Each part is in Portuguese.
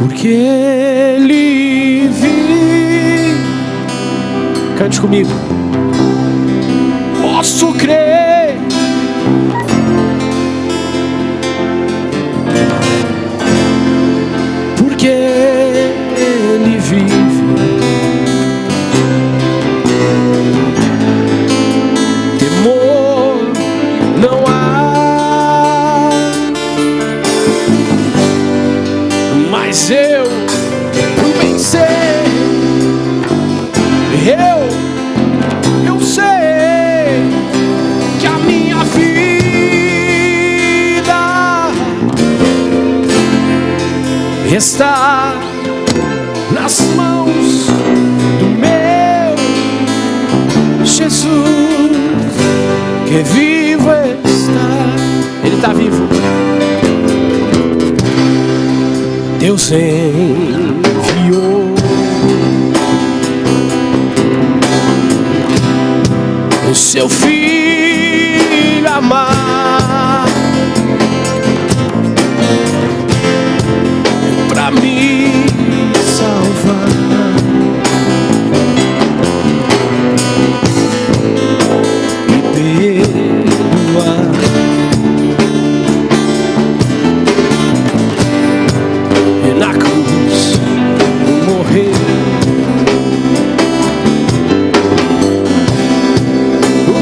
porque Ele vive. Cante comigo. Posso crer, porque Ele vive. Temor não há, mas eu bem sei, eu sei que a minha vida está nas mãos do meu Jesus, que vivo está. Ele está vivo. Deus enviou o seu filho amado pra me salvar. E perdoar. E na cruz morrer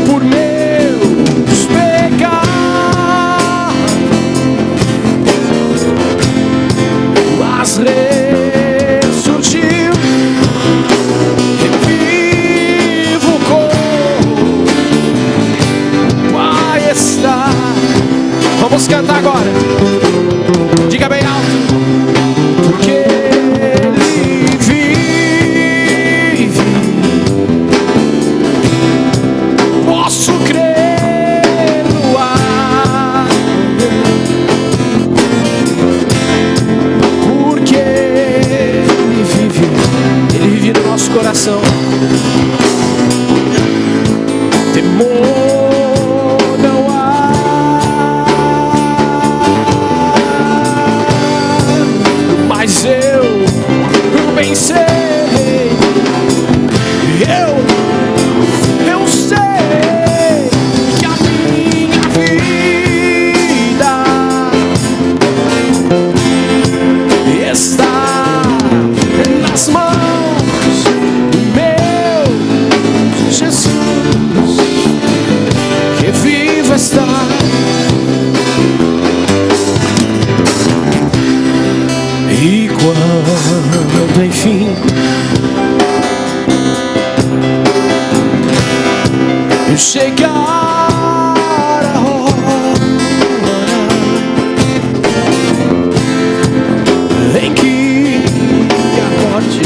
por meus pecados, mas ressurgiu e vivo com Pai está. Vamos cantar agora. Diga bem alto. Porque Ele vive, posso crer no ar, porque Ele vive no nosso coração. Temor não há, mas eu bem sei, eu sei que a minha vida está nas mãos do meu Jesus, que vivo está. E quando enfim chegar a hora em que a morte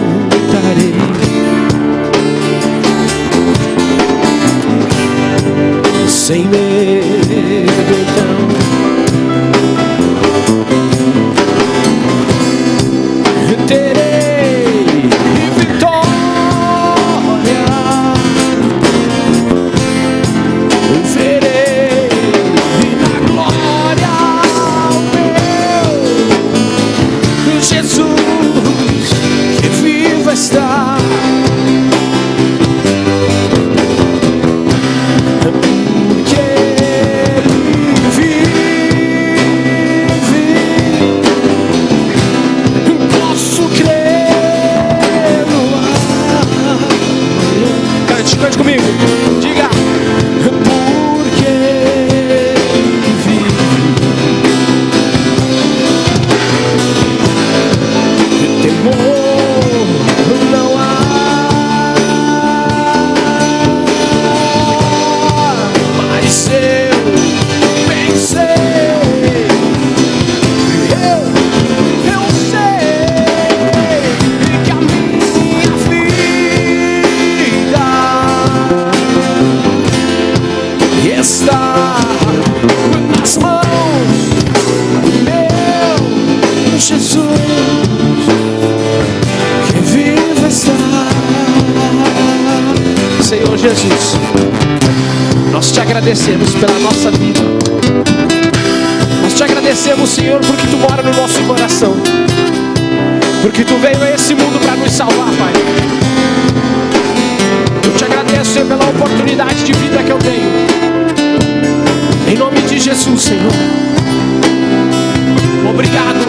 enfrentarei, sem medo então terei vitória, verei na glória o meu Jesus, que vivo está. Cante comigo, diga. Porque Ele vive, temor não há, mas eu bem sei, eu sei que a minha vida está nas mãos do meu Jesus, que vive está. Senhor Jesus, Nós te agradecemos pela nossa vida. Nós te agradecemos, Senhor, porque tu mora no nosso coração. Porque tu veio a esse mundo para nos salvar, Pai. Eu te agradeço, Senhor, pela oportunidade de vida que eu tenho. Em nome de Jesus, Senhor. Obrigado.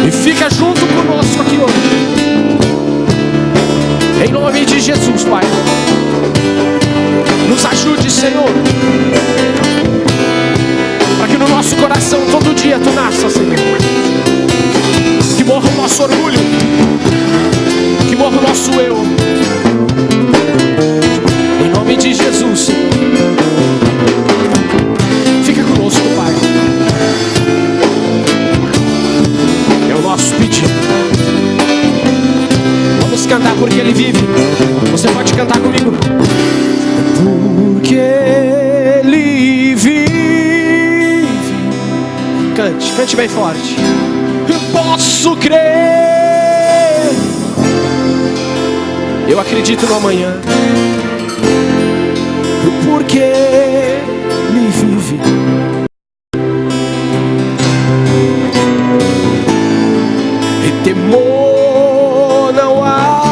E fica junto conosco aqui hoje. Em nome de Jesus, Pai. Nos ajude, Senhor. Para que no nosso coração todo dia tu nasça, Senhor. Que morra o nosso orgulho. Que morra o nosso eu. Em nome de Jesus, Senhor. Fica conosco, Pai. É o nosso pedido. Vamos cantar porque Ele vive. Você pode cantar comigo. Porque Ele vive. Cante bem forte. Eu posso crer. Eu acredito no amanhã. Porque Ele vive. E temor não há.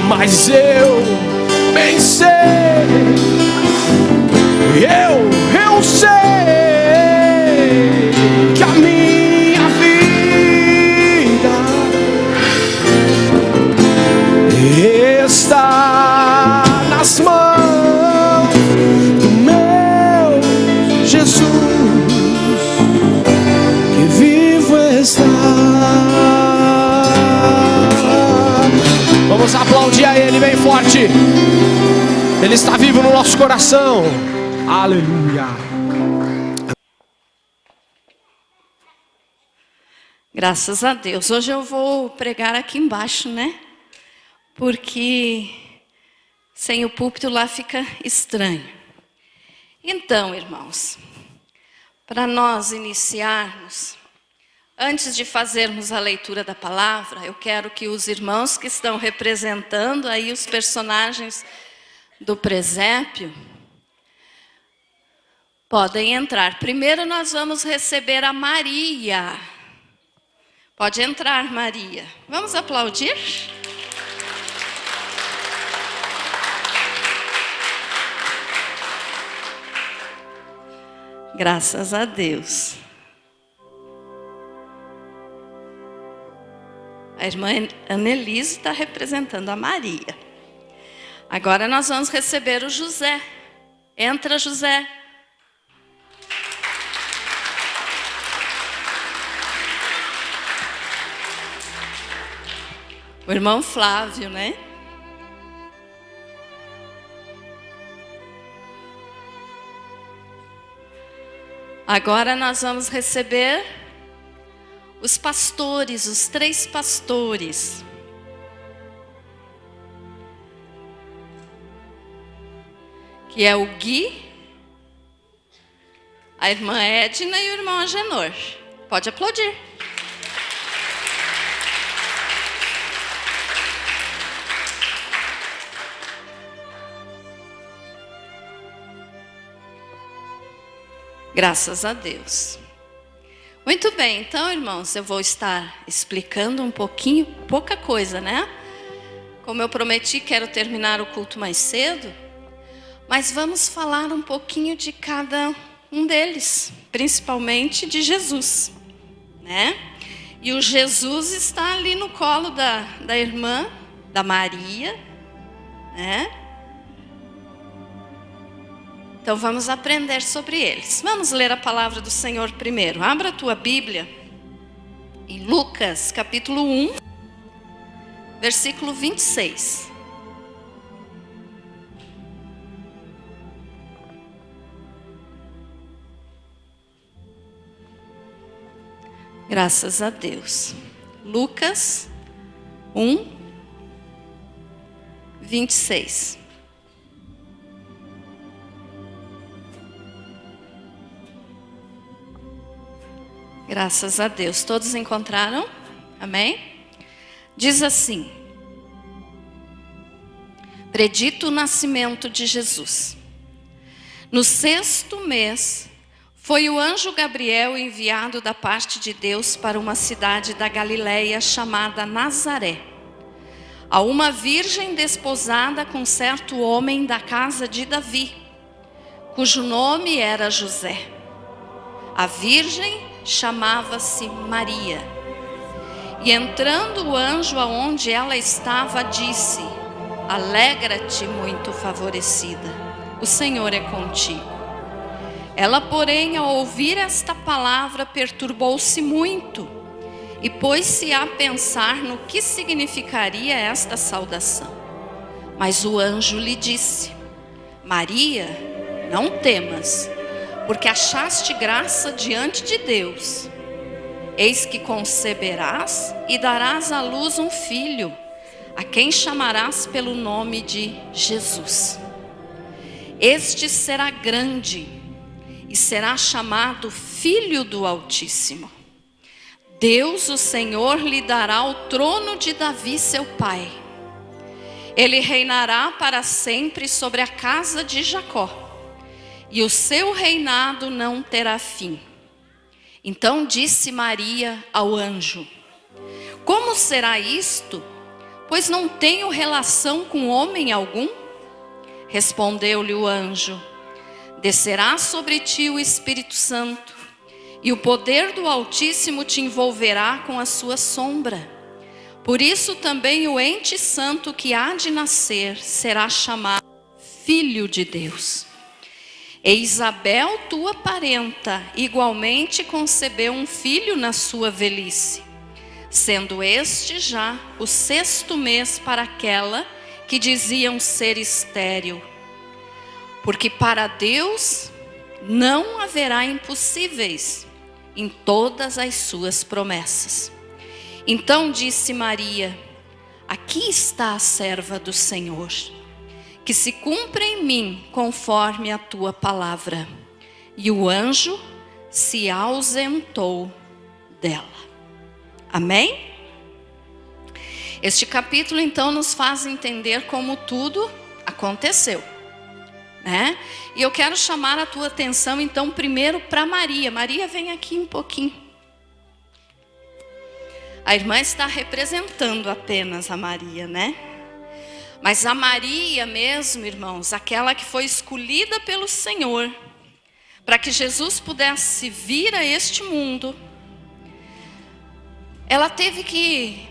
Mas eu bem sei. Eu sei que a minha vida está nas mãos do meu Jesus, que vivo está. Vamos aplaudir a Ele bem forte. Ele está vivo no nosso coração. Aleluia. Graças a Deus. Hoje eu vou pregar aqui embaixo, né? Porque sem o púlpito lá fica estranho. Então, irmãos, para nós iniciarmos, antes de fazermos a leitura da palavra, eu quero que os irmãos que estão representando aí os personagens do presépio podem entrar. Primeiro nós vamos receber a Maria. Pode entrar, Maria. Vamos aplaudir? Graças a Deus. A irmã Annelise está representando a Maria. Agora nós vamos receber o José. Entra, José. O irmão Flávio, né? Agora nós vamos receber os pastores, os 3 pastores. Que é o Gui, a irmã Edna e o irmão Agenor. Pode aplaudir. Graças a Deus. Muito bem, então, irmãos, eu vou estar explicando um pouquinho, pouca coisa, né? Como eu prometi, quero terminar o culto mais cedo, mas vamos falar um pouquinho de cada um deles, principalmente de Jesus, né? E o Jesus está ali no colo da irmã, da Maria, né? Então vamos aprender sobre eles. Vamos ler a palavra do Senhor primeiro. Abra a tua Bíblia em Lucas capítulo 1, versículo 26. Graças a Deus. Lucas 1, 26. Graças a Deus. Todos encontraram? Amém? Diz assim: predito o nascimento de Jesus. No 6º mês, foi o anjo Gabriel enviado da parte de Deus para uma cidade da Galileia chamada Nazaré, a uma virgem desposada com certo homem da casa de Davi, cujo nome era José. A virgem chamava-se Maria. E entrando o anjo aonde ela estava, disse: alegra-te, muito favorecida, o Senhor é contigo. Ela, porém, ao ouvir esta palavra, perturbou-se muito e pôs-se a pensar no que significaria esta saudação. Mas o anjo lhe disse: Maria, não temas, porque achaste graça diante de Deus. Eis que conceberás e darás à luz um filho, a quem chamarás pelo nome de Jesus. Este será grande e será chamado Filho do Altíssimo. Deus, o Senhor, lhe dará o trono de Davi, seu pai. Ele reinará para sempre sobre a casa de Jacó, e o seu reinado não terá fim. Então disse Maria ao anjo: como será isto? Pois não tenho relação com homem algum. Respondeu-lhe o anjo: descerá sobre ti o Espírito Santo, e o poder do Altíssimo te envolverá com a sua sombra. Por isso também o ente santo que há de nascer será chamado Filho de Deus. E Isabel, tua parenta, igualmente concebeu um filho na sua velhice, sendo este já o 6º mês para aquela que diziam ser estéril. Porque para Deus não haverá impossíveis em todas as suas promessas. Então disse Maria: aqui está a serva do Senhor, que se cumpra em mim conforme a tua palavra. E o anjo se ausentou dela. Amém? Este capítulo então nos faz entender como tudo aconteceu, né? E eu quero chamar a tua atenção então primeiro para Maria. Maria, vem aqui um pouquinho. A irmã está representando apenas a Maria, né? Mas a Maria mesmo, irmãos, aquela que foi escolhida pelo Senhor para que Jesus pudesse vir a este mundo, ela teve que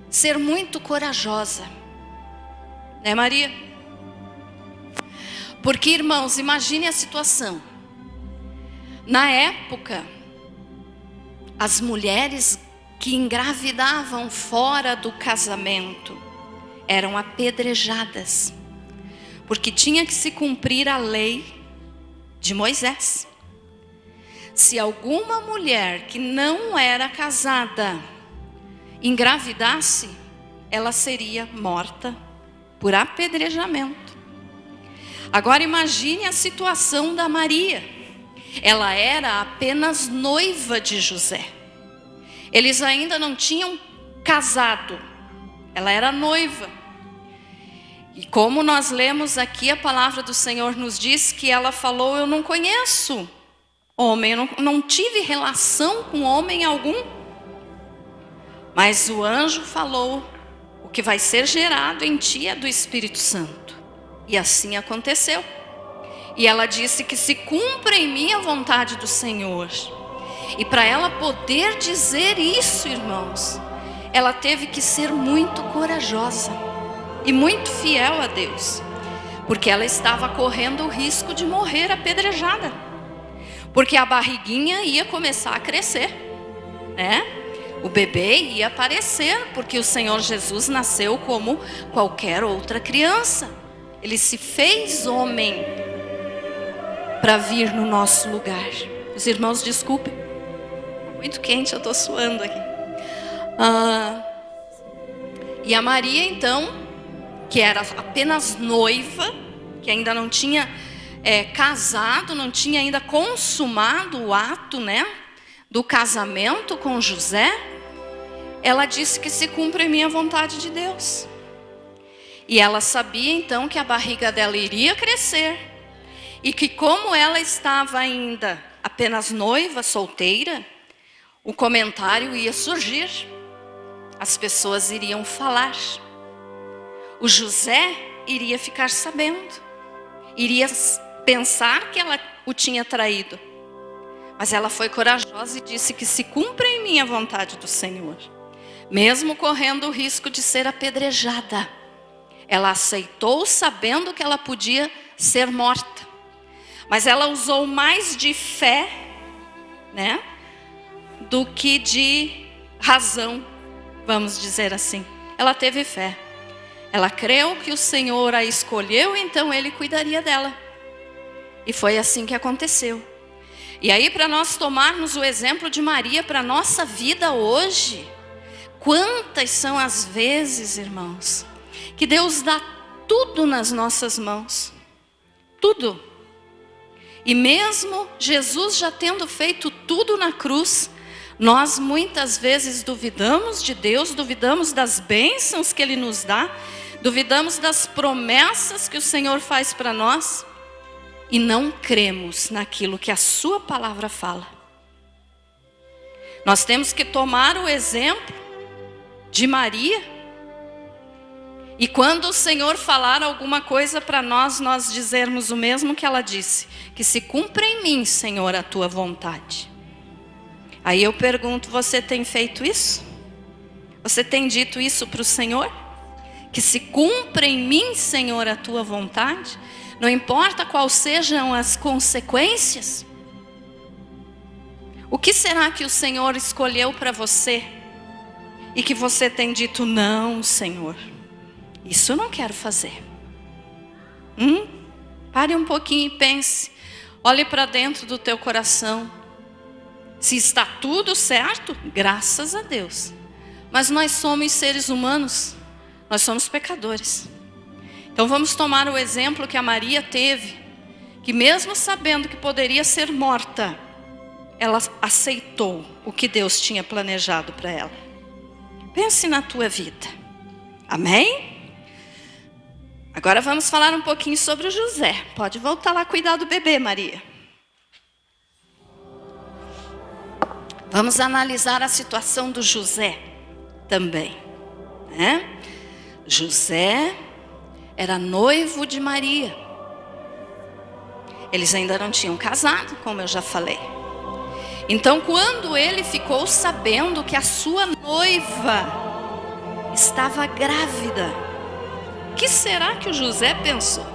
ser muito corajosa, né, Maria? Porque, irmãos, imagine a situação. Na época, as mulheres que engravidavam fora do casamento eram apedrejadas, porque tinha que se cumprir a lei de Moisés. Se alguma mulher que não era casada engravidasse, ela seria morta por apedrejamento. Agora imagine a situação da Maria. Ela era apenas noiva de José. Eles ainda não tinham casado. Ela era noiva. E como nós lemos aqui, a palavra do Senhor nos diz que ela falou: eu não conheço homem, eu não tive relação com homem algum. Mas o anjo falou: o que vai ser gerado em ti é do Espírito Santo. E assim aconteceu. E ela disse que se cumpra em mim a vontade do Senhor. E para ela poder dizer isso, irmãos, ela teve que ser muito corajosa e muito fiel a Deus, porque ela estava correndo o risco de morrer apedrejada, porque a barriguinha ia começar a crescer, né? O bebê ia aparecer, porque o Senhor Jesus nasceu como qualquer outra criança. Ele se fez homem para vir no nosso lugar. Os irmãos, desculpem, muito quente, eu estou suando aqui. E a Maria então, que era apenas noiva, que ainda não tinha casado, não tinha ainda consumado o ato, né, do casamento com José, ela disse que se cumpre em mim a vontade de Deus. E ela sabia então que a barriga dela iria crescer. E que como ela estava ainda apenas noiva, solteira, o comentário ia surgir. As pessoas iriam falar. O José iria ficar sabendo. Iria pensar que ela o tinha traído. Mas ela foi corajosa e disse que se cumpra em mim a vontade do Senhor. Mesmo correndo o risco de ser apedrejada, ela aceitou sabendo que ela podia ser morta. Mas ela usou mais de fé, né, do que de razão, vamos dizer assim. Ela teve fé. Ela creu que o Senhor a escolheu, então Ele cuidaria dela. E foi assim que aconteceu. E aí, para nós tomarmos o exemplo de Maria para a nossa vida hoje, quantas são as vezes, irmãos, que Deus dá tudo nas nossas mãos. Tudo. E mesmo Jesus já tendo feito tudo na cruz, nós muitas vezes duvidamos de Deus, duvidamos das bênçãos que Ele nos dá, duvidamos das promessas que o Senhor faz para nós e não cremos naquilo que a sua palavra fala. Nós temos que tomar o exemplo de Maria e quando o Senhor falar alguma coisa para nós, nós dizermos o mesmo que ela disse, que se cumpra em mim, Senhor, a tua vontade. Aí eu pergunto, você tem feito isso? Você tem dito isso para o Senhor? Que se cumpra em mim, Senhor, a tua vontade? Não importa quais sejam as consequências. O que será que o Senhor escolheu para você? E que você tem dito, não, Senhor, isso eu não quero fazer. Pare um pouquinho e pense. Olhe para dentro do teu coração. Se está tudo certo, graças a Deus. Mas nós somos seres humanos. Nós somos pecadores. Então vamos tomar o exemplo que a Maria teve. Que mesmo sabendo que poderia ser morta, ela aceitou o que Deus tinha planejado para ela. Pense na tua vida. Amém? Agora vamos falar um pouquinho sobre o José. Pode voltar lá cuidar do bebê, Maria. Vamos analisar a situação do José também, né? José era noivo de Maria. Eles ainda não tinham casado, como eu já falei. Então, quando ele ficou sabendo que a sua noiva estava grávida, o que será que o José pensou?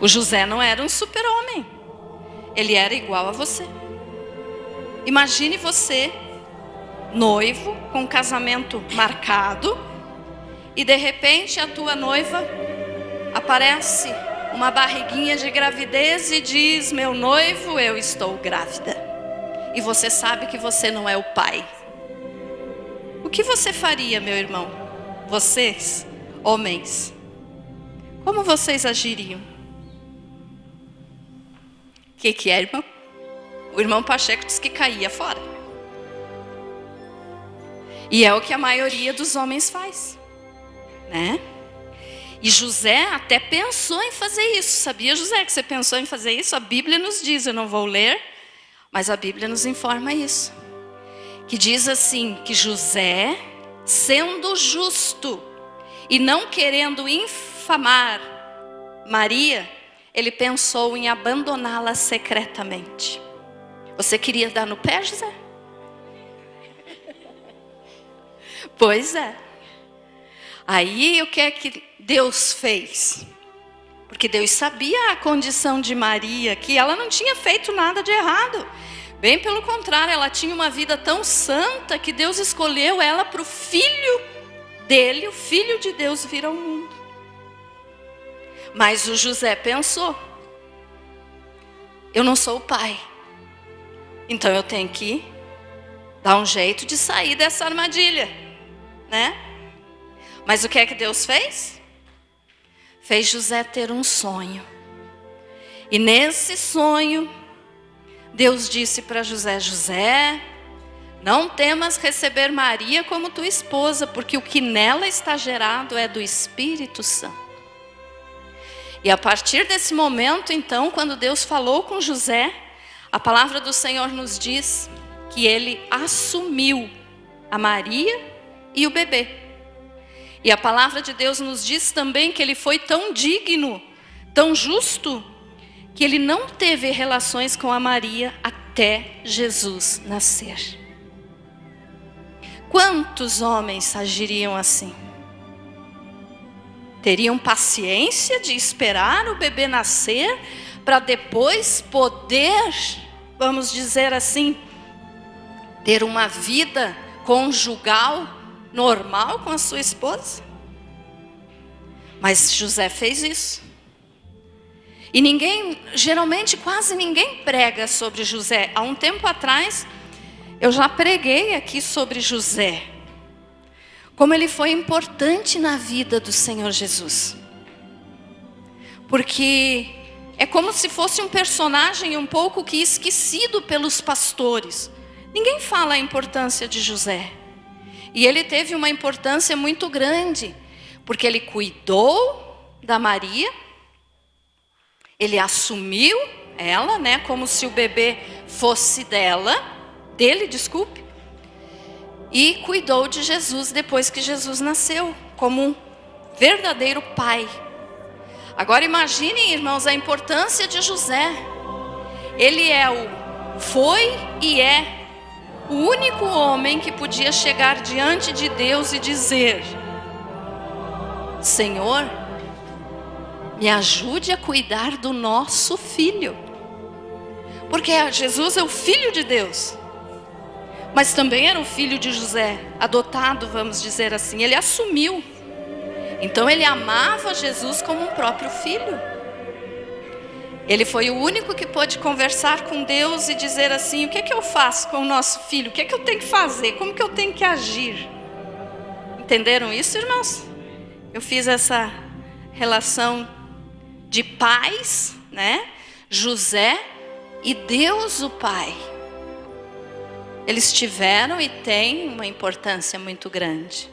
O José não era um super-homem. Ele era igual a você. Imagine você, noivo, com casamento marcado, e de repente a tua noiva aparece uma barriguinha de gravidez e diz, meu noivo, eu estou grávida. E você sabe que você não é o pai. O que você faria, meu irmão? Vocês, homens, como vocês agiriam? O que é, irmão? O irmão Pacheco disse que caía fora. E é o que a maioria dos homens faz, né? E José até pensou em fazer isso. Sabia, José, que você pensou em fazer isso? A Bíblia nos diz, eu não vou ler, mas a Bíblia nos informa isso. Que diz assim, que José, sendo justo e não querendo infamar Maria, ele pensou em abandoná-la secretamente. Você queria dar no pé, José? Pois é. Aí o que é que Deus fez? Porque Deus sabia a condição de Maria, que ela não tinha feito nada de errado. Bem pelo contrário, ela tinha uma vida tão santa que Deus escolheu ela para o filho dele, o filho de Deus vir ao mundo. Mas o José pensou, eu não sou o pai. Então eu tenho que dar um jeito de sair dessa armadilha, né? Mas o que é que Deus fez? Fez José ter um sonho. E nesse sonho, Deus disse para José, José, Não temas receber Maria como tua esposa, porque o que nela está gerado é do Espírito Santo. E a partir desse momento, então, quando Deus falou com José, a palavra do Senhor nos diz que ele assumiu a Maria e o bebê. E a palavra de Deus nos diz também que ele foi tão digno, tão justo, que ele não teve relações com a Maria até Jesus nascer. Quantos homens agiriam assim? Teriam paciência de esperar o bebê nascer para depois poder, vamos dizer assim, ter uma vida conjugal normal com a sua esposa? Mas José fez isso. E geralmente quase ninguém prega sobre José. Há um tempo atrás, eu já preguei aqui sobre José. Como ele foi importante na vida do Senhor Jesus. Porque é como se fosse um personagem um pouco que esquecido pelos pastores. Ninguém fala a importância de José. E ele teve uma importância muito grande, porque ele cuidou da Maria, ele assumiu ela, né, como se o bebê fosse dele, desculpe, e cuidou de Jesus depois que Jesus nasceu, como um verdadeiro pai. Agora imaginem, irmãos, a importância de José. Ele foi e é o único homem que podia chegar diante de Deus e dizer: Senhor, me ajude a cuidar do nosso filho. Porque Jesus é o filho de Deus, mas também era o filho de José, adotado, vamos dizer assim. Ele assumiu. Então ele amava Jesus como um próprio filho. Ele foi o único que pôde conversar com Deus e dizer assim: o que é que eu faço com o nosso filho? O que é que eu tenho que fazer? Como que eu tenho que agir? Entenderam isso, irmãos? Eu fiz essa relação de pais, né? José e Deus o Pai. Eles tiveram e têm uma importância muito grande.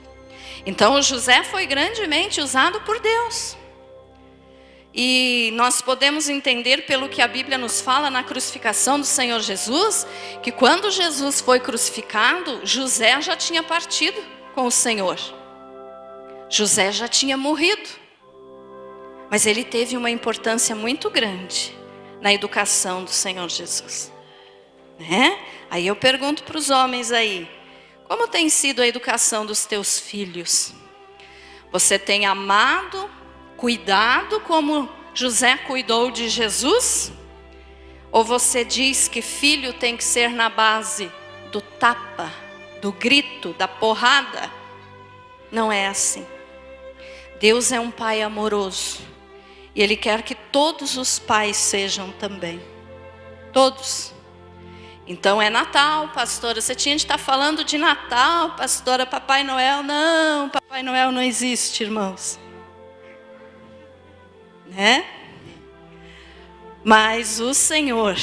Então o José foi grandemente usado por Deus. E nós podemos entender pelo que a Bíblia nos fala na crucificação do Senhor Jesus, que quando Jesus foi crucificado, José já tinha partido com o Senhor. José já tinha morrido. Mas ele teve uma importância muito grande na educação do Senhor Jesus. Né? Aí eu pergunto para os homens aí: como tem sido a educação dos teus filhos? Você tem amado, cuidado como José cuidou de Jesus? Ou você diz que filho tem que ser na base do tapa, do grito, da porrada? Não é assim. Deus é um pai amoroso. E Ele quer que todos os pais sejam também. Todos. Então é Natal, pastora. Você tinha de estar falando de Natal, pastora. Papai Noel, não. Papai Noel não existe, irmãos. Né? Mas o Senhor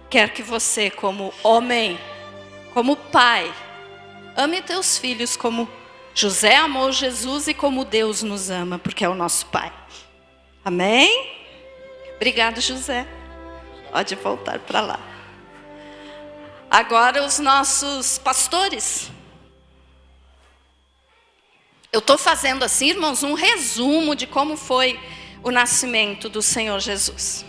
quer que você, como homem, como pai, ame teus filhos como José amou Jesus e como Deus nos ama, porque é o nosso pai. Amém? Obrigado, José. Pode voltar para lá. Agora os nossos pastores. Eu estou fazendo assim, irmãos, um resumo de como foi o nascimento do Senhor Jesus.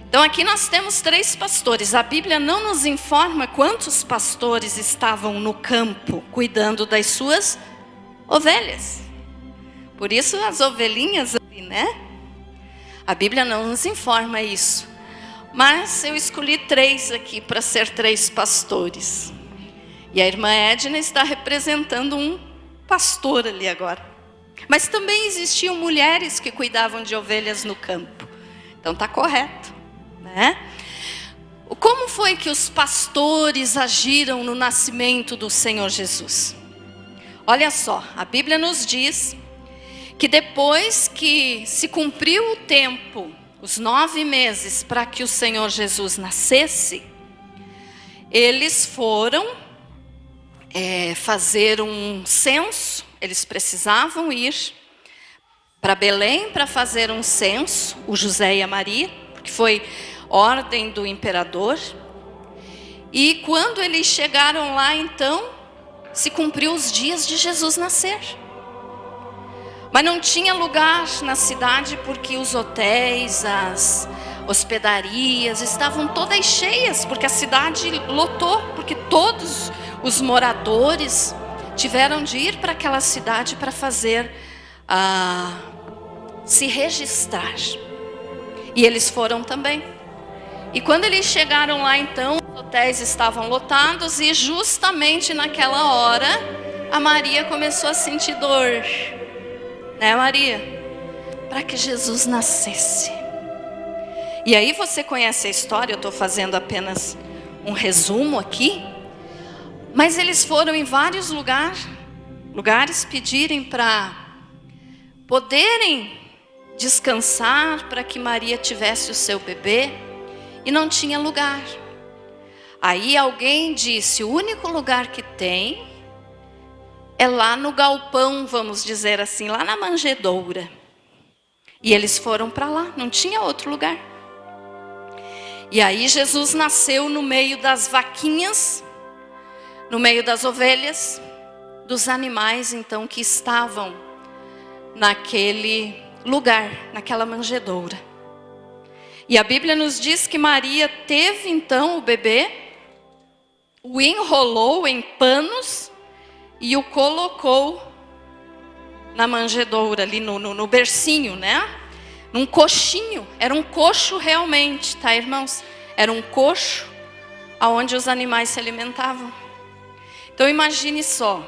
Então aqui nós temos 3 pastores. A Bíblia não nos informa quantos pastores estavam no campo cuidando das suas ovelhas. Por isso as ovelhinhas ali, né? A Bíblia não nos informa isso. Mas eu escolhi 3 aqui para ser 3 pastores. E a irmã Edna está representando um pastor ali agora. Mas também existiam mulheres que cuidavam de ovelhas no campo. Então está correto, né? Como foi que os pastores agiram no nascimento do Senhor Jesus? Olha só, a Bíblia nos diz que depois que se cumpriu o tempo, os 9 meses para que o Senhor Jesus nascesse, eles foram fazer um censo. Eles precisavam ir para Belém para fazer um censo, o José e a Maria, porque foi ordem do imperador. E quando eles chegaram lá, então, se cumpriu os dias de Jesus nascer. Mas não tinha lugar na cidade, porque os hotéis, as hospedarias estavam todas cheias, porque a cidade lotou, porque todos os moradores tiveram de ir para aquela cidade para fazer, se registrar. E eles foram também. E quando eles chegaram lá, então, os hotéis estavam lotados, e justamente naquela hora, a Maria começou a sentir dor. Né, Maria? Para que Jesus nascesse. E aí você conhece a história, eu estou fazendo apenas um resumo aqui. Mas eles foram em vários lugares pedirem para poderem descansar, para que Maria tivesse o seu bebê, e não tinha lugar. Aí alguém disse: o único lugar que tem é lá no galpão, vamos dizer assim, lá na manjedoura. E eles foram para lá, não tinha outro lugar. E aí Jesus nasceu no meio das vaquinhas, no meio das ovelhas, dos animais então que estavam naquele lugar, naquela manjedoura. E a Bíblia nos diz que Maria teve então o bebê, o enrolou em panos e o colocou na manjedoura, ali no bercinho, né? Num coxinho. Era um coxo realmente, tá, irmãos? Era um coxo onde os animais se alimentavam. Então imagine só,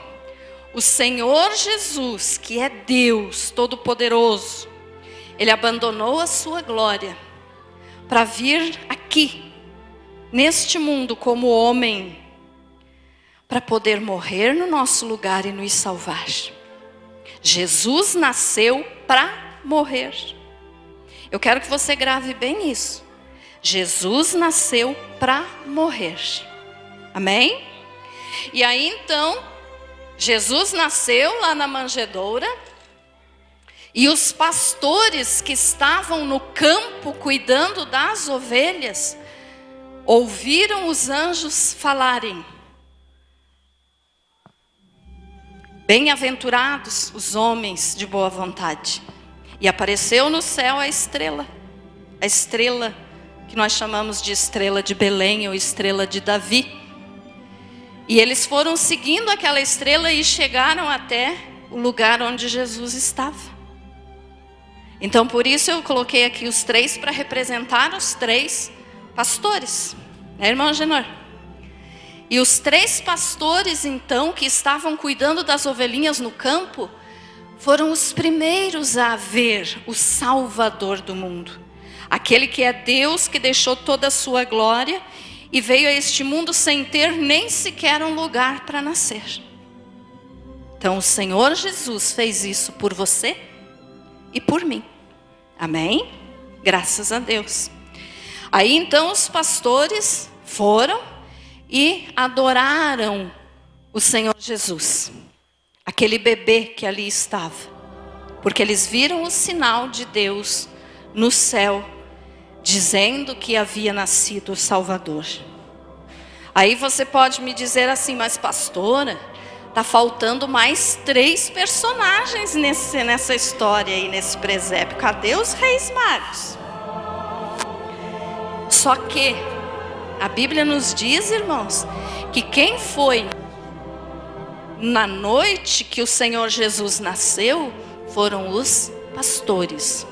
o Senhor Jesus, que é Deus Todo-Poderoso, Ele abandonou a sua glória para vir aqui, neste mundo, como homem, para poder morrer no nosso lugar e nos salvar. Jesus nasceu para morrer. Eu quero que você grave bem isso. Jesus nasceu para morrer. Amém? E aí então, Jesus nasceu lá na manjedoura, e os pastores que estavam no campo cuidando das ovelhas, ouviram os anjos falarem: bem-aventurados os homens de boa vontade. E apareceu no céu a estrela que nós chamamos de estrela de Belém ou estrela de Davi. E eles foram seguindo aquela estrela e chegaram até o lugar onde Jesus estava. Então por isso eu coloquei aqui os três para representar os três pastores, né, irmão Genor? E os três pastores então que estavam cuidando das ovelhinhas no campo foram os primeiros a ver o Salvador do mundo. Aquele que é Deus, que deixou toda a sua glória e veio a este mundo sem ter nem sequer um lugar para nascer. Então o Senhor Jesus fez isso por você e por mim. Amém? Graças a Deus. Aí então os pastores foram e adoraram o Senhor Jesus, aquele bebê que ali estava, porque eles viram o sinal de Deus no céu, dizendo que havia nascido o Salvador. Aí você pode me dizer assim: mas pastora, está faltando mais 3 personagens nessa história aí, nesse presépio. Cadê os reis magos? Só que a Bíblia nos diz, irmãos, que quem foi na noite que o Senhor Jesus nasceu foram os pastores.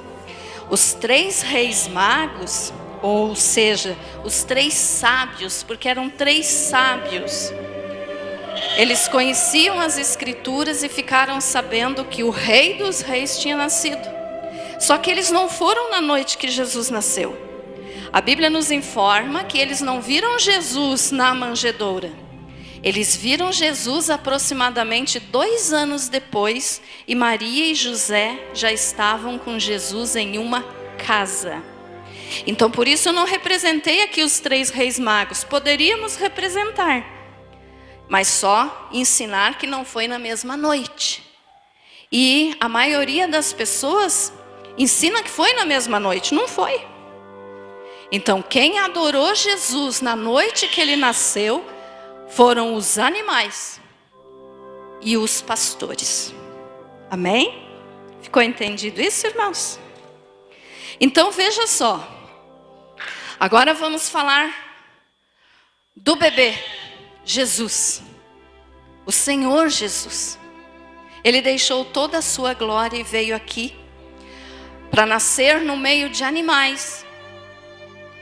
Os 3 reis magos, ou seja, os 3 sábios, porque eram 3 sábios. Eles conheciam as escrituras e ficaram sabendo que o Rei dos Reis tinha nascido. Só que eles não foram na noite que Jesus nasceu. A Bíblia nos informa que eles não viram Jesus na manjedoura. Eles viram Jesus aproximadamente 2 anos depois, e Maria e José já estavam com Jesus em uma casa. Então por isso eu não representei aqui os 3 reis magos. Poderíamos representar, mas só ensinar que não foi na mesma noite. E a maioria das pessoas ensina que foi na mesma noite. Não foi. Então quem adorou Jesus na noite que ele nasceu foram os animais e os pastores. Amém? Ficou entendido isso, irmãos? Então veja só. Agora vamos falar do bebê Jesus, o Senhor Jesus. Ele deixou toda a sua glória e veio aqui para nascer no meio de animais,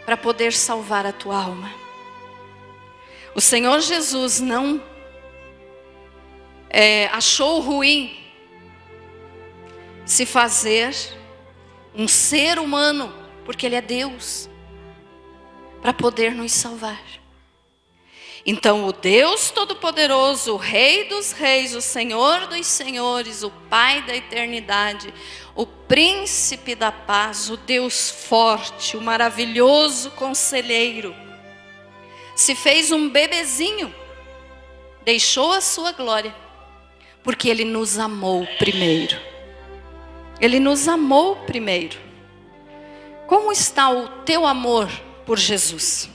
para poder salvar a tua alma. O Senhor Jesus não achou ruim se fazer um ser humano, porque Ele é Deus, para poder nos salvar. Então o Deus Todo-Poderoso, o Rei dos Reis, o Senhor dos Senhores, o Pai da eternidade, o Príncipe da paz, o Deus forte, o maravilhoso Conselheiro, se fez um bebezinho, deixou a sua glória, porque Ele nos amou primeiro. Ele nos amou primeiro. Como está o teu amor por Jesus?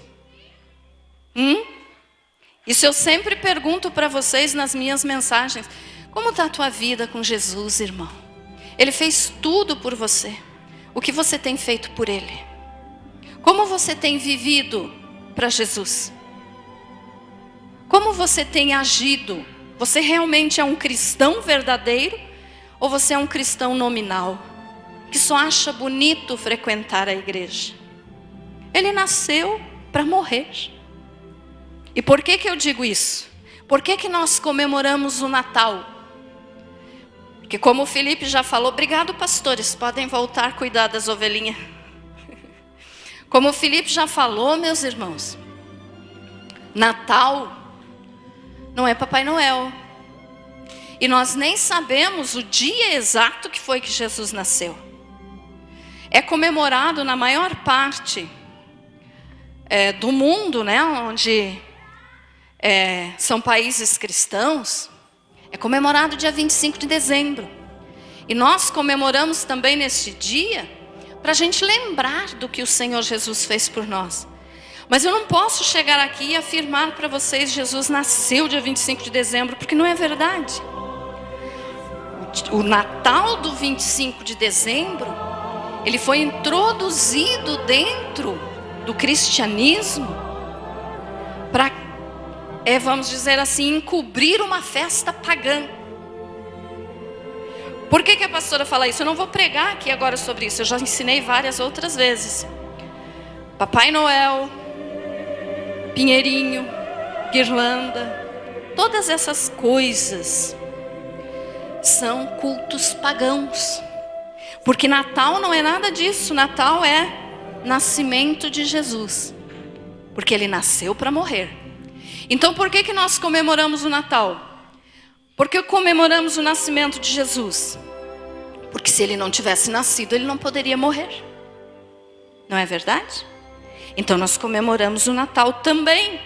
Isso eu sempre pergunto para vocês nas minhas mensagens. Como está a tua vida com Jesus, irmão? Ele fez tudo por você. O que você tem feito por Ele? Como você tem vivido para Jesus? Como você tem agido? Você realmente é um cristão verdadeiro? Ou você é um cristão nominal, que só acha bonito frequentar a igreja? Ele nasceu para morrer. E por que eu digo isso? Por que nós comemoramos o Natal? Porque como o Felipe já falou, obrigado pastores, podem voltar a cuidar das ovelhinhas. Como o Felipe já falou, meus irmãos, Natal não é Papai Noel. E nós nem sabemos o dia exato que foi que Jesus nasceu. É comemorado na maior parte do mundo, né, onde são países cristãos. É comemorado dia 25 de dezembro. E nós comemoramos também neste dia para a gente lembrar do que o Senhor Jesus fez por nós. Mas eu não posso chegar aqui e afirmar para vocês: Jesus nasceu dia 25 de dezembro, porque não é verdade. O Natal do 25 de dezembro, ele foi introduzido dentro do cristianismo para, vamos dizer assim, encobrir uma festa pagã. Por que a pastora fala isso? Eu não vou pregar aqui agora sobre isso, eu já ensinei várias outras vezes. Papai Noel, Pinheirinho, guirlanda, todas essas coisas são cultos pagãos. Porque Natal não é nada disso. Natal é nascimento de Jesus, porque Ele nasceu para morrer. Então por que nós comemoramos o Natal? Porque comemoramos o nascimento de Jesus. Porque se Ele não tivesse nascido, Ele não poderia morrer. Não é verdade? Então nós comemoramos o Natal também.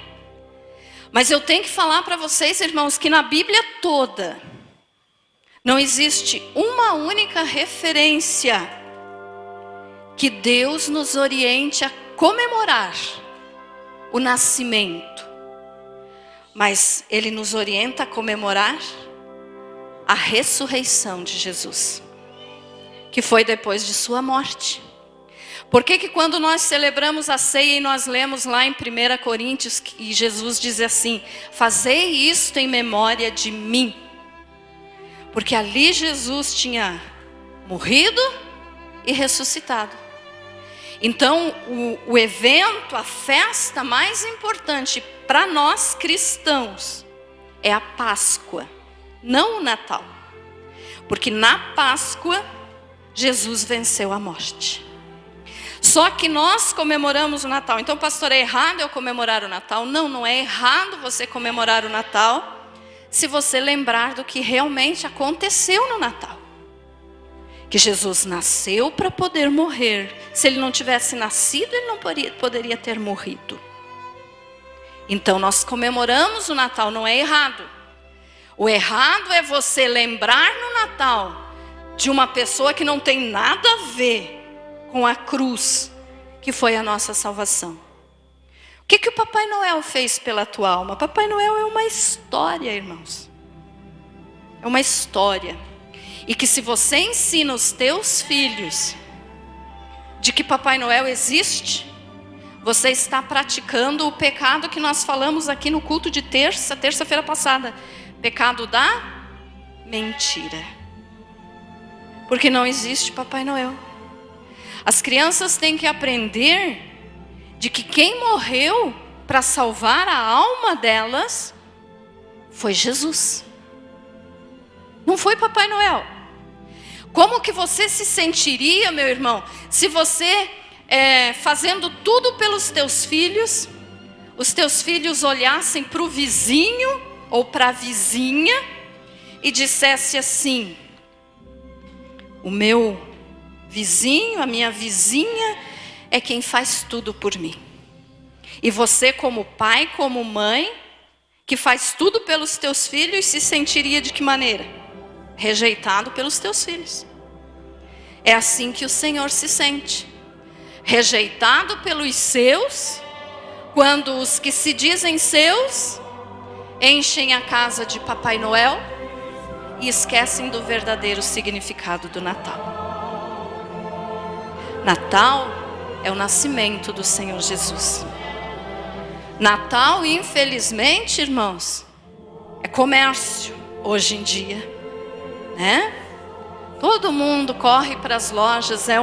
Mas eu tenho que falar para vocês, irmãos, que na Bíblia toda não existe uma única referência que Deus nos oriente a comemorar o nascimento. Mas Ele nos orienta a comemorar a ressurreição de Jesus, que foi depois de sua morte. Por que quando nós celebramos a ceia e nós lemos lá em 1 Coríntios, que Jesus diz assim: fazei isto em memória de mim. Porque ali Jesus tinha morrido e ressuscitado. Então o evento, a festa mais importante para nós cristãos é a Páscoa, não o Natal. Porque na Páscoa Jesus venceu a morte. Só que nós comemoramos o Natal. Então, pastor, é errado eu comemorar o Natal? Não, não é errado você comemorar o Natal, se você lembrar do que realmente aconteceu no Natal. que Jesus nasceu para poder morrer. Se ele não tivesse nascido, ele não poderia ter morrido. Então nós comemoramos o Natal, não é errado. O errado é você lembrar no Natal de uma pessoa que não tem nada a ver com a cruz, que foi a nossa salvação. O que o Papai Noel fez pela tua alma? Papai Noel é uma história, irmãos. É uma história. E que se você ensina os teus filhos de que Papai Noel existe, você está praticando o pecado que nós falamos aqui no culto de terça-feira passada. Pecado da mentira. Porque não existe Papai Noel. As crianças têm que aprender de que quem morreu para salvar a alma delas foi Jesus. Não foi Papai Noel. Como que você se sentiria, meu irmão, se você, fazendo tudo pelos teus filhos, os teus filhos olhassem para o vizinho ou para a vizinha e dissesse assim: o meu vizinho, a minha vizinha é quem faz tudo por mim. E você, como pai, como mãe, que faz tudo pelos teus filhos, se sentiria de que maneira? Rejeitado pelos teus filhos. É assim que o Senhor se sente. Rejeitado pelos seus, quando os que se dizem seus enchem a casa de Papai Noel e esquecem do verdadeiro significado do Natal. Natal é o nascimento do Senhor Jesus. Natal, infelizmente, irmãos, é comércio hoje em dia, né? Todo mundo corre para as lojas, é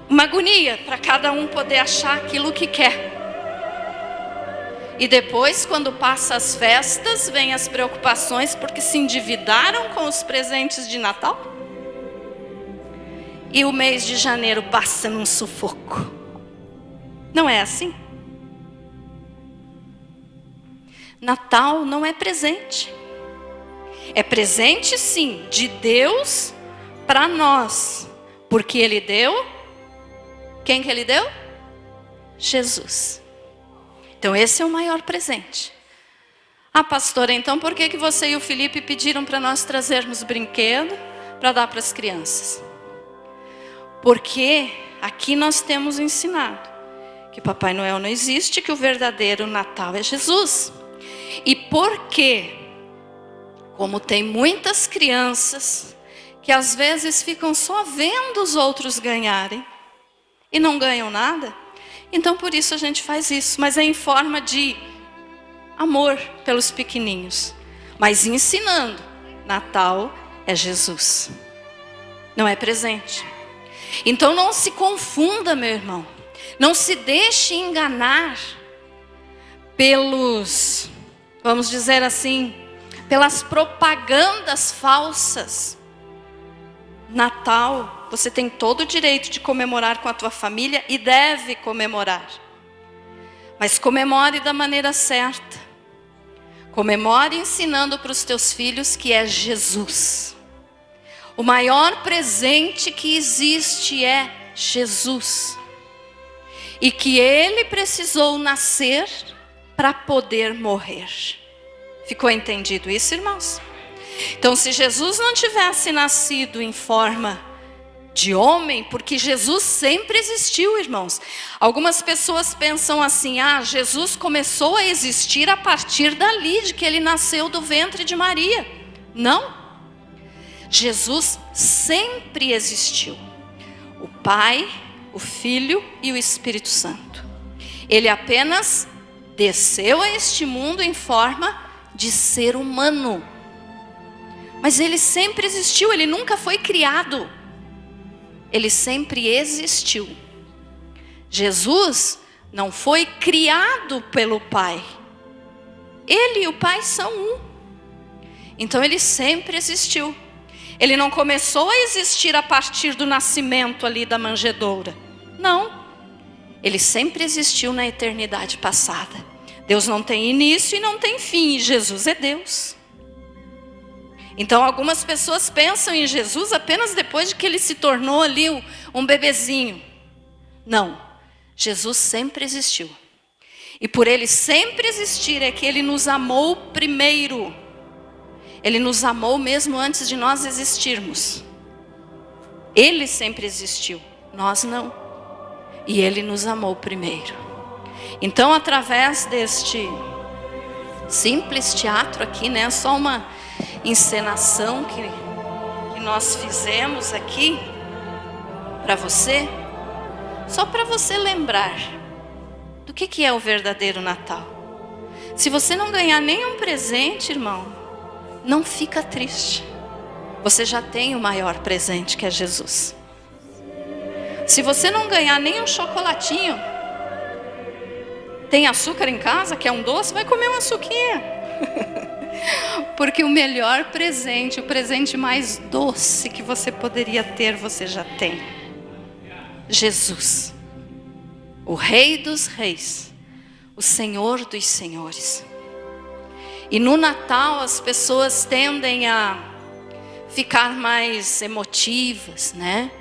uma agonia para cada um poder achar aquilo que quer. E depois, quando passa as festas, vem as preocupações porque se endividaram com os presentes de Natal. E o mês de janeiro passa num sufoco. Não é assim? Natal não é presente. É presente sim, de Deus para nós. Porque Ele deu. Quem que Ele deu? Jesus. Então esse é o maior presente. Ah, pastora, então por que você e o Felipe pediram para nós trazermos brinquedo para dar para as crianças? Porque aqui nós temos ensinado que Papai Noel não existe, que o verdadeiro Natal é Jesus. E por quê? Como tem muitas crianças que às vezes ficam só vendo os outros ganharem e não ganham nada, então por isso a gente faz isso, mas é em forma de amor pelos pequeninhos, mas ensinando, Natal é Jesus, não é presente. Então não se confunda, meu irmão, não se deixe enganar pelos, vamos dizer assim, pelas propagandas falsas. Natal, você tem todo o direito de comemorar com a tua família e deve comemorar. Mas comemore da maneira certa. Comemore ensinando para os teus filhos que é Jesus. O maior presente que existe é Jesus. E que Ele precisou nascer para poder morrer. Ficou entendido isso, irmãos? Então, se Jesus não tivesse nascido em forma de homem, porque Jesus sempre existiu, irmãos. Algumas pessoas pensam assim: ah, Jesus começou a existir a partir dali, de que Ele nasceu do ventre de Maria. Não. Jesus sempre existiu. O Pai, o Filho e o Espírito Santo. Ele apenas desceu a este mundo em forma de ser humano. Mas Ele sempre existiu, Ele nunca foi criado. Ele sempre existiu. Jesus não foi criado pelo Pai. Ele e o Pai são um. Então Ele sempre existiu. Ele não começou a existir a partir do nascimento ali da manjedoura. Não. Ele sempre existiu na eternidade passada. Deus não tem início e não tem fim, e Jesus é Deus. Então algumas pessoas pensam em Jesus apenas depois de que ele se tornou ali um bebezinho. Não, Jesus sempre existiu. E por ele sempre existir é que ele nos amou primeiro. Ele nos amou mesmo antes de nós existirmos. Ele sempre existiu, nós não. E ele nos amou primeiro. Então, através deste simples teatro aqui, né, só uma encenação que nós fizemos aqui para você, só para você lembrar do que é o verdadeiro Natal. Se você não ganhar nenhum presente, irmão, não fica triste. Você já tem o maior presente, que é Jesus. Se você não ganhar nenhum chocolatinho, tem açúcar em casa, que é um doce, vai comer uma açuquinha. Porque o melhor presente, o presente mais doce que você poderia ter, você já tem. Jesus, o Rei dos Reis, o Senhor dos Senhores. E no Natal as pessoas tendem a ficar mais emotivas, né?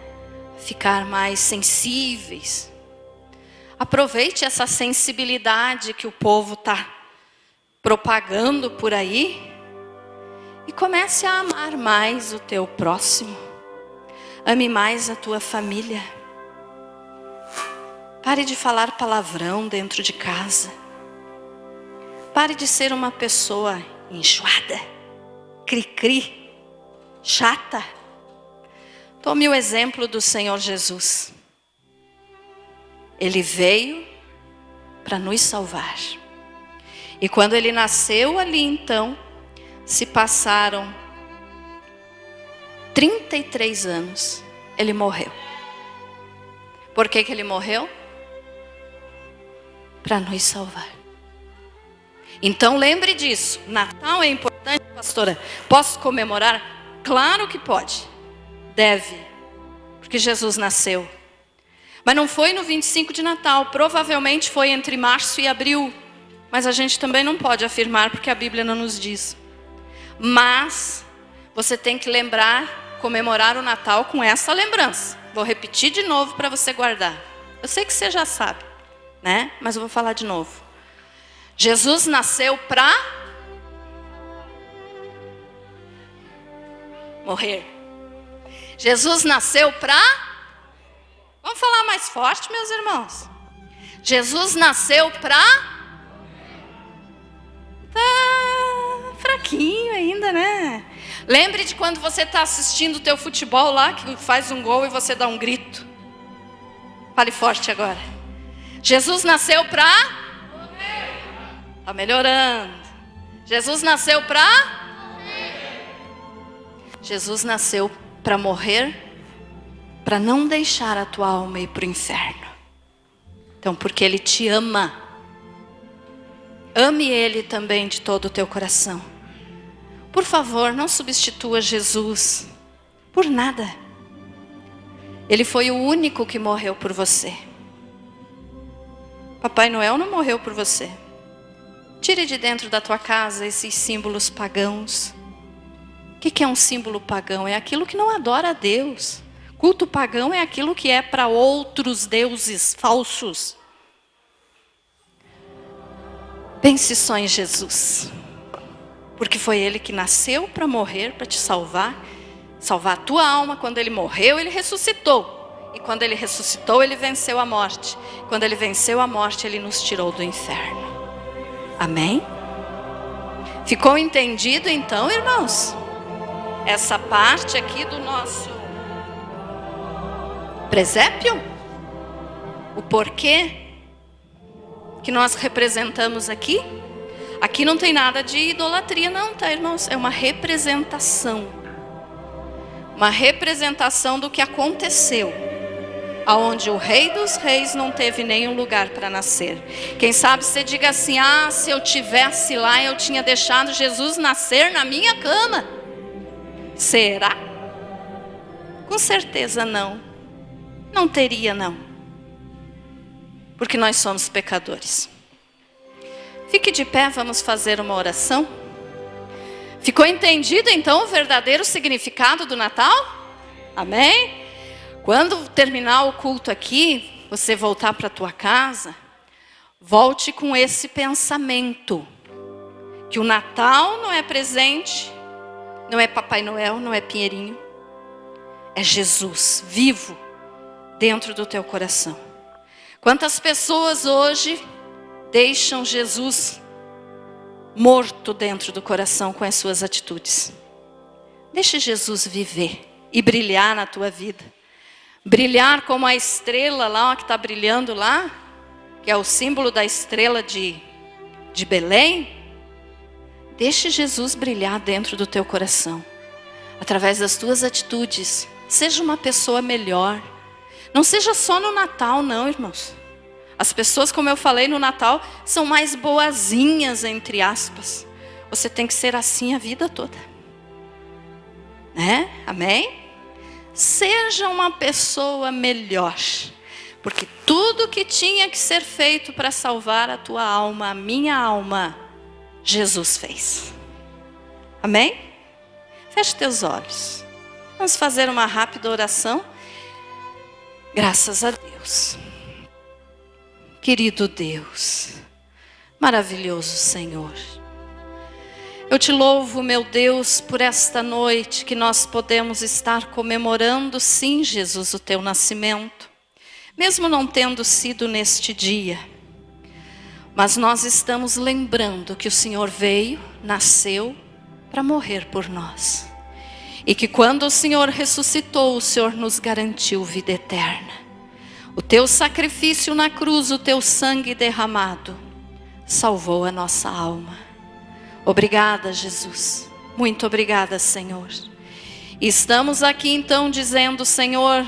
Ficar mais sensíveis. Aproveite essa sensibilidade que o povo está propagando por aí e comece a amar mais o teu próximo. Ame mais a tua família. Pare de falar palavrão dentro de casa. Pare de ser uma pessoa enjoada, cri-cri, chata. Tome o exemplo do Senhor Jesus. Ele veio para nos salvar. E quando ele nasceu ali, então, se passaram 33 anos, ele morreu. Por que ele morreu? Para nos salvar. Então lembre disso. Natal é importante, pastora. Posso comemorar? Claro que pode. Deve. Porque Jesus nasceu. Mas não foi no 25 de Natal. Provavelmente foi entre março e abril. Mas a gente também não pode afirmar, porque a Bíblia não nos diz. Mas você tem que lembrar, comemorar o Natal com essa lembrança. Vou repetir de novo para você guardar. Eu sei que você já sabe, né? Mas eu vou falar de novo. Jesus nasceu para morrer. Jesus nasceu para... Vamos falar mais forte, meus irmãos. Jesus nasceu para... Tá fraquinho ainda, né? Lembre de quando você está assistindo o teu futebol lá, que faz um gol e você dá um grito. Fale forte agora. Jesus nasceu para... Está melhorando. Jesus nasceu para... Jesus nasceu para morrer, para não deixar a tua alma ir para o inferno. Então, porque Ele te ama. Ame Ele também de todo o teu coração. Por favor, não substitua Jesus por nada. Ele foi o único que morreu por você. Papai Noel não morreu por você. Tire de dentro da tua casa esses símbolos pagãos. O que é um símbolo pagão? É aquilo que não adora a Deus. Culto pagão é aquilo que é para outros deuses falsos. Pense só em Jesus. Porque foi Ele que nasceu para morrer, para te salvar. Salvar a tua alma. Quando Ele morreu, Ele ressuscitou. E quando Ele ressuscitou, Ele venceu a morte. Quando Ele venceu a morte, Ele nos tirou do inferno. Amém? Ficou entendido então, irmãos? Essa parte aqui do nosso presépio? O porquê que nós representamos aqui? Aqui não tem nada de idolatria não, tá, irmãos? É uma representação. Uma representação do que aconteceu. Aonde o Rei dos Reis não teve nenhum lugar para nascer. Quem sabe você diga assim: ah, se eu tivesse lá, eu tinha deixado Jesus nascer na minha cama. Será? Com certeza não. Não teria não. Porque nós somos pecadores. Fique de pé, vamos fazer uma oração. Ficou entendido então o verdadeiro significado do Natal? Amém? Quando terminar o culto aqui, você voltar para a tua casa, volte com esse pensamento. Que o Natal não é presente, não é Papai Noel, não é Pinheirinho. É Jesus vivo dentro do teu coração. Quantas pessoas hoje deixam Jesus morto dentro do coração com as suas atitudes? Deixe Jesus viver e brilhar na tua vida. Brilhar como a estrela lá, que está brilhando lá, que é o símbolo da estrela de Belém. Deixe Jesus brilhar dentro do teu coração, através das tuas atitudes. Seja uma pessoa melhor. Não seja só no Natal, não, irmãos. As pessoas, como eu falei, no Natal, são mais boazinhas, entre aspas. Você tem que ser assim a vida toda. Né? Amém? Seja uma pessoa melhor. Porque tudo que tinha que ser feito para salvar a tua alma, a minha alma, Jesus fez. Amém? Feche teus olhos. Vamos fazer uma rápida oração. Graças a Deus. Querido Deus, maravilhoso Senhor. Eu te louvo, meu Deus, por esta noite que nós podemos estar comemorando, sim, Jesus, o teu nascimento. Mesmo não tendo sido neste dia. Mas nós estamos lembrando que o Senhor veio, nasceu para morrer por nós. E que quando o Senhor ressuscitou, o Senhor nos garantiu vida eterna. O teu sacrifício na cruz, o teu sangue derramado, salvou a nossa alma. Obrigada, Jesus. Muito obrigada, Senhor. E estamos aqui então dizendo, Senhor,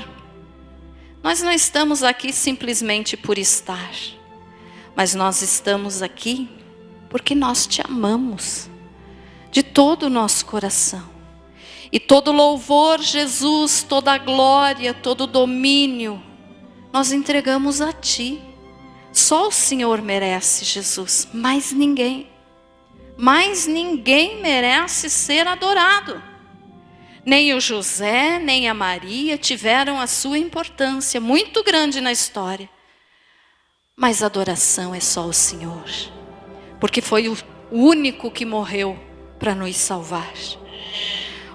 nós não estamos aqui simplesmente por estar. Mas nós estamos aqui porque nós te amamos de todo o nosso coração. E todo louvor, Jesus, toda a glória, todo o domínio, nós entregamos a ti. Só o Senhor merece, Jesus, mais ninguém. Mais ninguém merece ser adorado. Nem o José, nem a Maria tiveram a sua importância muito grande na história. Mas a adoração é só o Senhor, porque foi o único que morreu para nos salvar.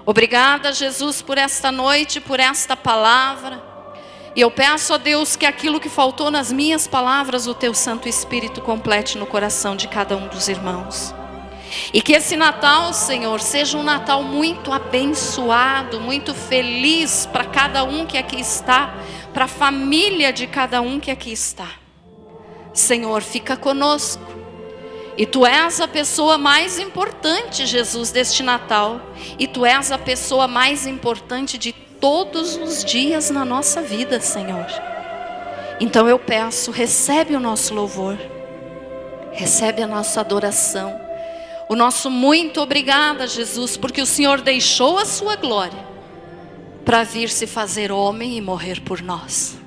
Obrigada, Jesus, por esta noite, por esta palavra. E eu peço a Deus que aquilo que faltou nas minhas palavras, o teu Santo Espírito complete no coração de cada um dos irmãos. E que esse Natal, Senhor, seja um Natal muito abençoado, muito feliz para cada um que aqui está, para a família de cada um que aqui está. Senhor, fica conosco. E tu és a pessoa mais importante, Jesus, deste Natal. E tu és a pessoa mais importante de todos os dias na nossa vida, Senhor. Então eu peço, recebe o nosso louvor. Recebe a nossa adoração. O nosso muito obrigada, Jesus, porque o Senhor deixou a sua glória para vir se fazer homem e morrer por nós.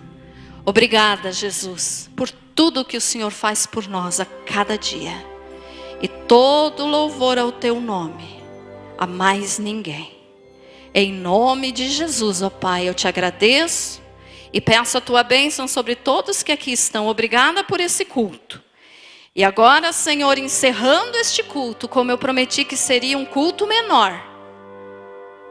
Obrigada, Jesus, por tudo que o Senhor faz por nós a cada dia. E todo louvor ao teu nome, a mais ninguém. Em nome de Jesus, ó Pai, eu te agradeço e peço a tua bênção sobre todos que aqui estão. Obrigada por esse culto. E agora, Senhor, encerrando este culto, como eu prometi que seria um culto menor,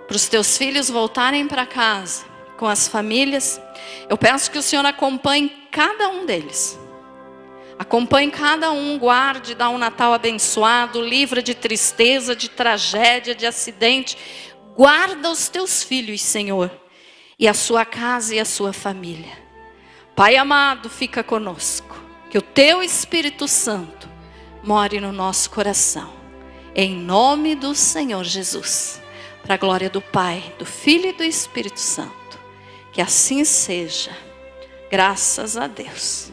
para os teus filhos voltarem para casa com as famílias, eu peço que o Senhor acompanhe cada um deles. Acompanhe cada um, guarde, dá um Natal abençoado, livra de tristeza, de tragédia, de acidente. Guarda os teus filhos, Senhor, e a sua casa e a sua família. Pai amado, fica conosco. Que o teu Espírito Santo more no nosso coração. Em nome do Senhor Jesus. Para a glória do Pai, do Filho e do Espírito Santo. Que assim seja. Graças a Deus.